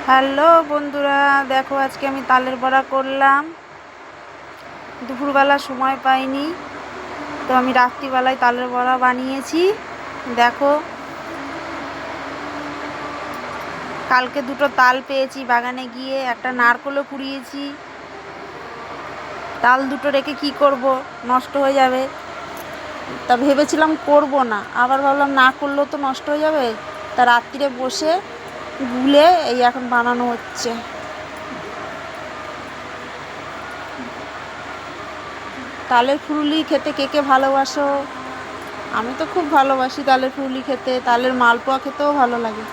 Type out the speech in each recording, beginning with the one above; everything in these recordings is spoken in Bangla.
হ্যালো বন্ধুরা, দেখো আজকে আমি তালের বড়া করলাম। দুপুরবেলা সময় পাইনি, তো আমি রাত্রিবেলায় তালের বড়া বানিয়েছি। দেখো, কালকে দুটো তাল পেয়েছি বাগানে গিয়ে, একটা নারকেলও কুড়িয়েছি। তাল দুটো রেখে কি করব, নষ্ট হয়ে যাবে। তা ভেবেছিলাম করব না, আবার ভাবলাম না করলেও তো নষ্ট হয়ে যাবে। তা রাত্রিরে বসে গুলে এই এখন বানানো হচ্ছে। তালের ফুলুরি খেতে কে কে ভালোবাসো? আমি তো খুব ভালোবাসি তালের ফুলুরি খেতে। তালের মালপোয়া খেতেও ভালো লাগে।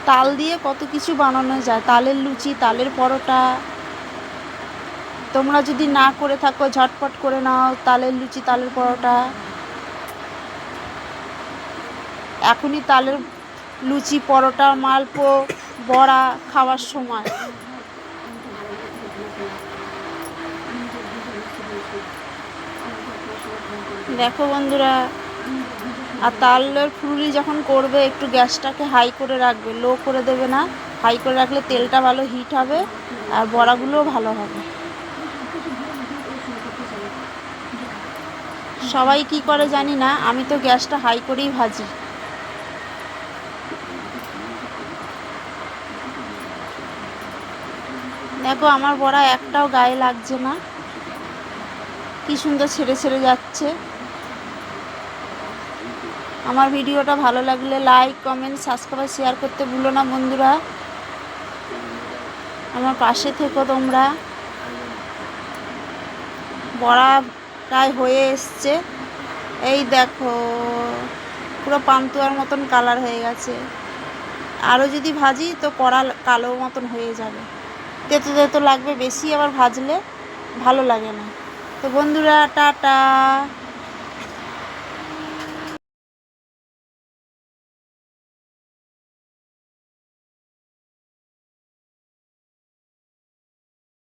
তাল দিয়ে কত কিছু বানানো যায়, তালের লুচি, তালের পরোটা। তোমরা যদি না করে থাকো, ঝটপট করে নাও তালের লুচি, তালের পরোটা। এখনই তালের লুচি, পরোটা, মালপো, বড়া খাওয়ার সময়। দেখো বন্ধুরা, আর তালের ফুলুরি যখন করবে একটু গ্যাসটাকে হাই করে রাখবে, লো করে দেবে না। হাই করে রাখলে তেলটা ভালো হিট হবে আর বড়াগুলোও ভালো হবে। সবাই কি করে জানি না, আমি তো গ্যাসটা হাই করেই ভাজি। দেখো, আমার বড়া একটাও গায়ে লাগছে না, কি সুন্দর ছেড়ে ছেড়ে যাচ্ছে। আমার ভিডিওটা ভালো লাগলে লাইক, কমেন্ট, সাবস্ক্রাইব, শেয়ার করতে ভুলো না বন্ধুরা। আমার পাশে থেকো তোমরা। বড়া প্রায় হয়ে এসছে, এই দেখো পুরো পান্তুয়ার মতন কালার হয়ে গেছে। আরও যদি ভাজি তো কড়া কালো মতন হয়ে যাবে, তেতো তেতো লাগবে বেশি, আবার ভাজলে ভালো লাগে না। তো বন্ধুরা, টাটা।